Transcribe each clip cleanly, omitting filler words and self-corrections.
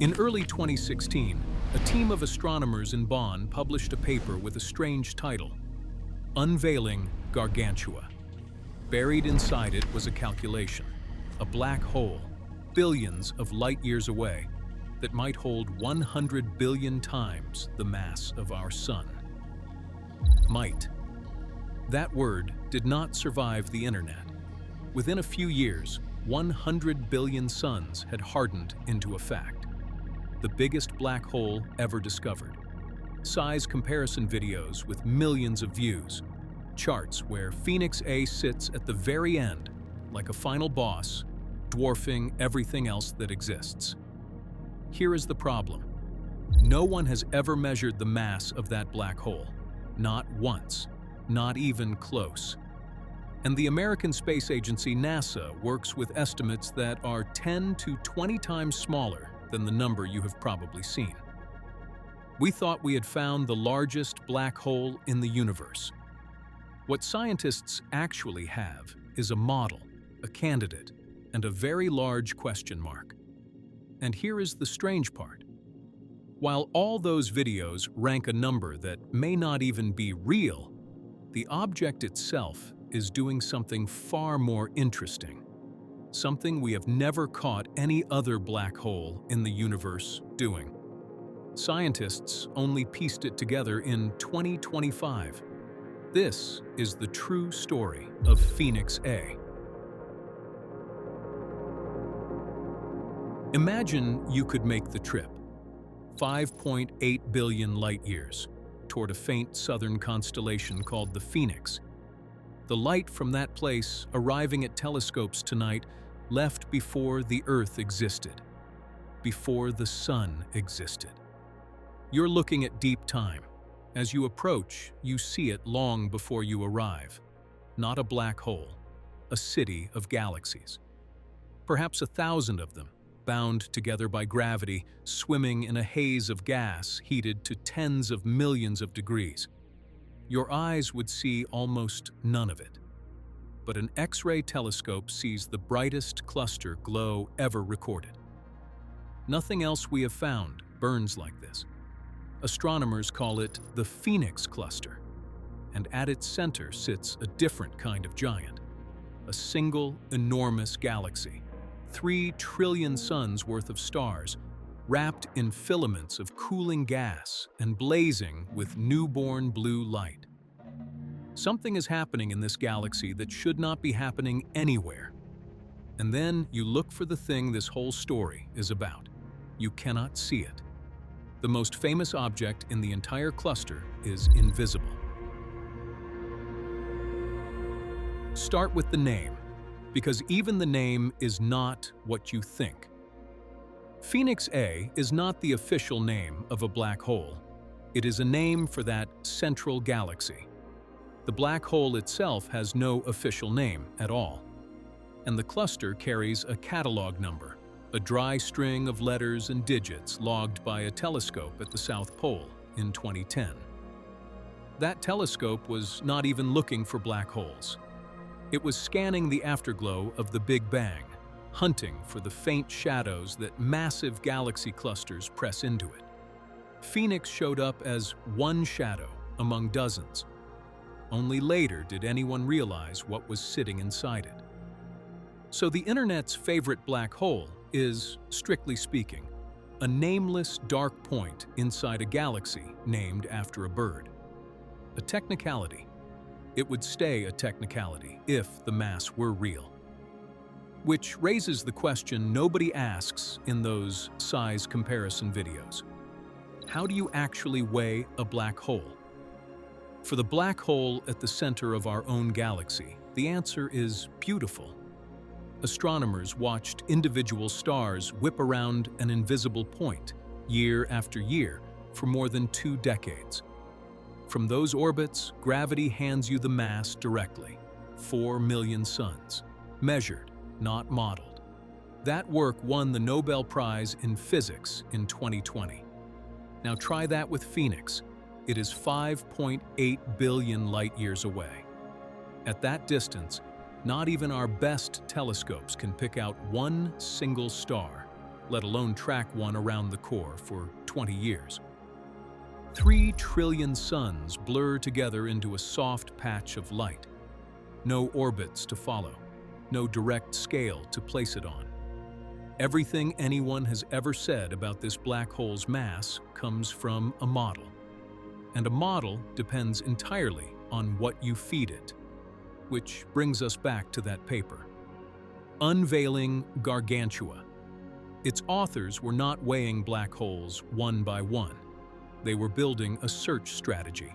In early 2016, a team of astronomers in Bonn published a paper with a strange title, Unveiling Gargantua. Buried inside it was a calculation, a black hole, billions of light-years away, that might hold 100 billion times the mass of our Sun. Might. That word did not survive the internet. Within a few years, 100 billion suns had hardened into a fact. The biggest black hole ever discovered. Size comparison videos with millions of views. Charts where Phoenix A sits at the very end, like a final boss, dwarfing everything else that exists. Here is the problem. No one has ever measured the mass of that black hole. Not once. Not even close. And the American Space Agency, NASA, works with estimates that are 10 to 20 times smaller than the number you have probably seen. We thought we had found the largest black hole in the universe. What scientists actually have is a model, a candidate, and a very large question mark. And here is the strange part. While all those videos rank a number that may not even be real, the object itself is doing something far more interesting. Something we have never caught any other black hole in the universe doing. Scientists only pieced it together in 2025. This is the true story of Phoenix A. Imagine you could make the trip, 5.8 billion light-years, toward a faint southern constellation called the Phoenix. The light from that place arriving at telescopes tonight left before the Earth existed, before the Sun existed. You're looking at deep time. As you approach, you see it long before you arrive. Not a black hole, a city of galaxies. Perhaps 1,000 of them, bound together by gravity, swimming in a haze of gas heated to tens of millions of degrees. Your eyes would see almost none of it. But an X-ray telescope sees the brightest cluster glow ever recorded. Nothing else we have found burns like this. Astronomers call it the Phoenix cluster, and at its center sits a different kind of giant, a single enormous galaxy, 3 trillion suns worth of stars, wrapped in filaments of cooling gas and blazing with newborn blue light. Something is happening in this galaxy that should not be happening anywhere. And then you look for the thing this whole story is about. You cannot see it. The most famous object in the entire cluster is invisible. Start with the name, because even the name is not what you think. Phoenix A is not the official name of a black hole. It is a name for that central galaxy. The black hole itself has no official name at all. And the cluster carries a catalog number, a dry string of letters and digits logged by a telescope at the South Pole in 2010. That telescope was not even looking for black holes. It was scanning the afterglow of the Big Bang, hunting for the faint shadows that massive galaxy clusters press into it. Phoenix showed up as one shadow among dozens. Only later did anyone realize what was sitting inside it. So the internet's favorite black hole is, strictly speaking, a nameless dark point inside a galaxy named after a bird. A technicality. It would stay a technicality if the mass were real. Which raises the question nobody asks in those size comparison videos. How do you actually weigh a black hole? For the black hole at the center of our own galaxy, the answer is beautiful. Astronomers watched individual stars whip around an invisible point, year after year, for more than 2 decades. From those orbits, gravity hands you the mass directly, 4 million suns, measured, not modeled. That work won the Nobel Prize in Physics in 2020. Now try that with Phoenix. It is 5.8 billion light-years away. At that distance, not even our best telescopes can pick out one single star, let alone track one around the core for 20 years. 3 trillion suns blur together into a soft patch of light. No orbits to follow, no direct scale to place it on. Everything anyone has ever said about this black hole's mass comes from a model. And a model depends entirely on what you feed it. Which brings us back to that paper. Unveiling Gargantua. Its authors were not weighing black holes one by one. They were building a search strategy,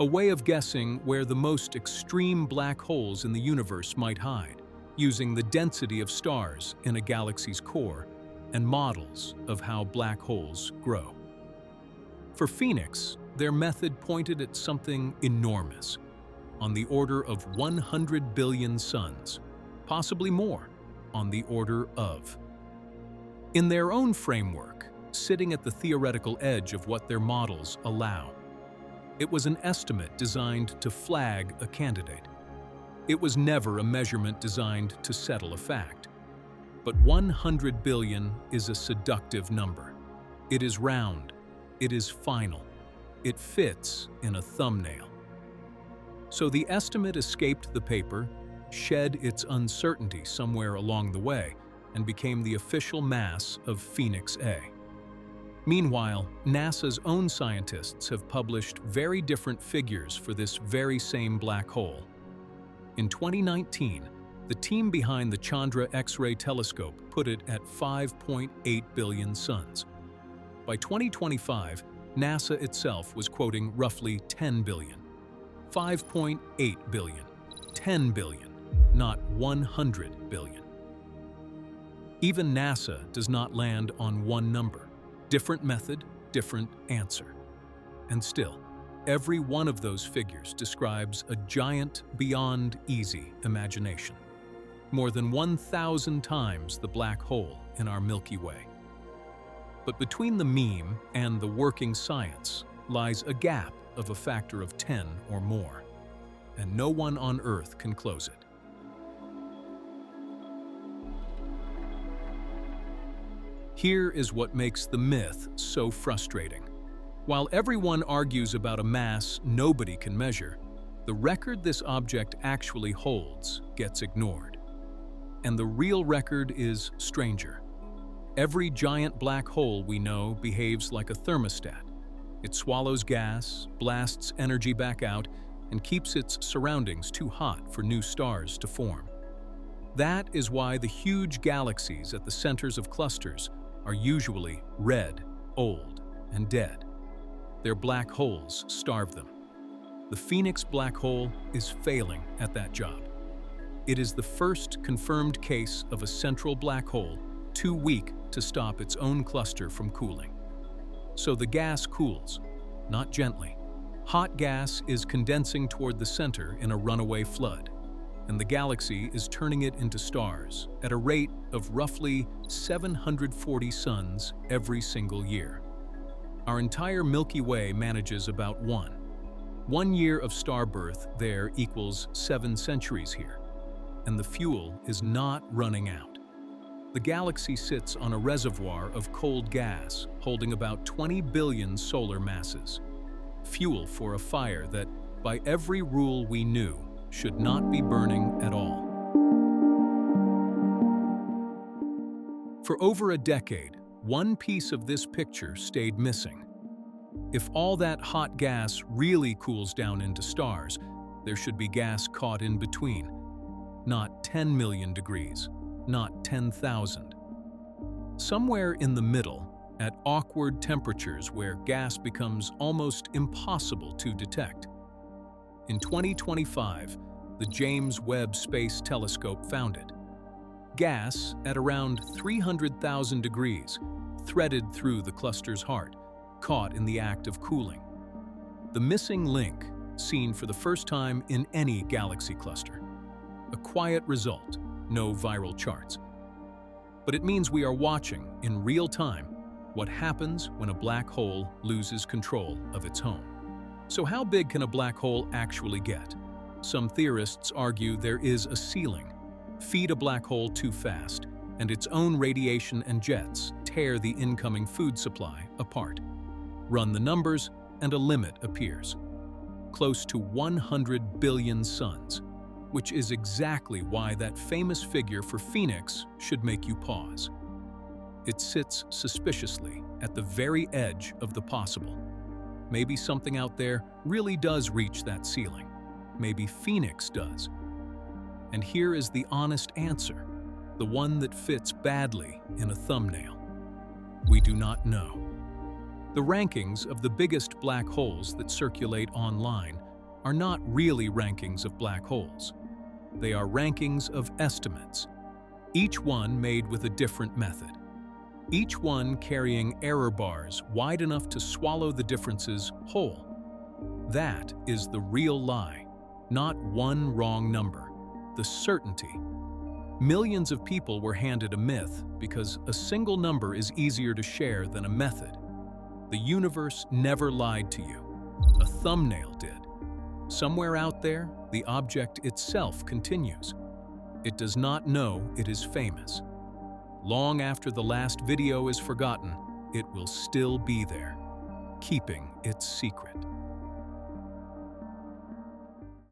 a way of guessing where the most extreme black holes in the universe might hide, using the density of stars in a galaxy's core and models of how black holes grow. For Phoenix, their method pointed at something enormous, on the order of 100 billion suns, possibly more, on the order of. In their own framework, sitting at the theoretical edge of what their models allow. It was an estimate designed to flag a candidate. It was never a measurement designed to settle a fact. But 100 billion is a seductive number. It is round. It is final. It fits in a thumbnail. So the estimate escaped the paper, shed its uncertainty somewhere along the way, and became the official mass of Phoenix A. Meanwhile, NASA's own scientists have published very different figures for this very same black hole. In 2019, the team behind the Chandra X-ray telescope put it at 5.8 billion suns. By 2025, NASA itself was quoting roughly 10 billion. 5.8 billion, 10 billion, not 100 billion. Even NASA does not land on one number. Different method, different answer. And still, every one of those figures describes a giant, beyond easy imagination. More than 1,000 times the black hole in our Milky Way. But between the meme and the working science lies a gap of a factor of 10 or more, and no one on Earth can close it. Here is what makes the myth so frustrating. While everyone argues about a mass nobody can measure, the record this object actually holds gets ignored. And the real record is stranger. Every giant black hole we know behaves like a thermostat. It swallows gas, blasts energy back out, and keeps its surroundings too hot for new stars to form. That is why the huge galaxies at the centers of clusters are usually red, old, and dead. Their black holes starve them. The Phoenix black hole is failing at that job. It is the first confirmed case of a central black hole too weak to stop its own cluster from cooling. So the gas cools, not gently. Hot gas is condensing toward the center in a runaway flood, and the galaxy is turning it into stars at a rate of roughly 740 suns every single year. Our entire Milky Way manages about one. 1 year of star birth there equals 7 centuries here, and the fuel is not running out. The galaxy sits on a reservoir of cold gas holding about 20 billion solar masses. Fuel for a fire that, by every rule we knew, should not be burning at all. For over a decade, one piece of this picture stayed missing. If all that hot gas really cools down into stars, there should be gas caught in between. Not 10 million degrees, not 10,000. Somewhere in the middle, at awkward temperatures where gas becomes almost impossible to detect. In 2025, the James Webb Space Telescope found it. Gas at around 300,000 degrees, threaded through the cluster's heart, caught in the act of cooling. The missing link, seen for the first time in any galaxy cluster. A quiet result, no viral charts. But it means we are watching, in real time, what happens when a black hole loses control of its home. So how big can a black hole actually get? Some theorists argue there is a ceiling. Feed a black hole too fast, and its own radiation and jets tear the incoming food supply apart. Run the numbers, and a limit appears. Close to 100 billion suns, which is exactly why that famous figure for Phoenix should make you pause. It sits suspiciously at the very edge of the possible. Maybe something out there really does reach that ceiling. Maybe Phoenix does. And here is the honest answer, the one that fits badly in a thumbnail. We do not know. The rankings of the biggest black holes that circulate online are not really rankings of black holes. They are rankings of estimates, each one made with a different method. Each one carrying error bars wide enough to swallow the differences whole. That is the real lie, not one wrong number, the certainty. Millions of people were handed a myth because a single number is easier to share than a method. The universe never lied to you. A thumbnail did. Somewhere out there, the object itself continues. It does not know it is famous. Long after the last video is forgotten, it will still be there, keeping its secret.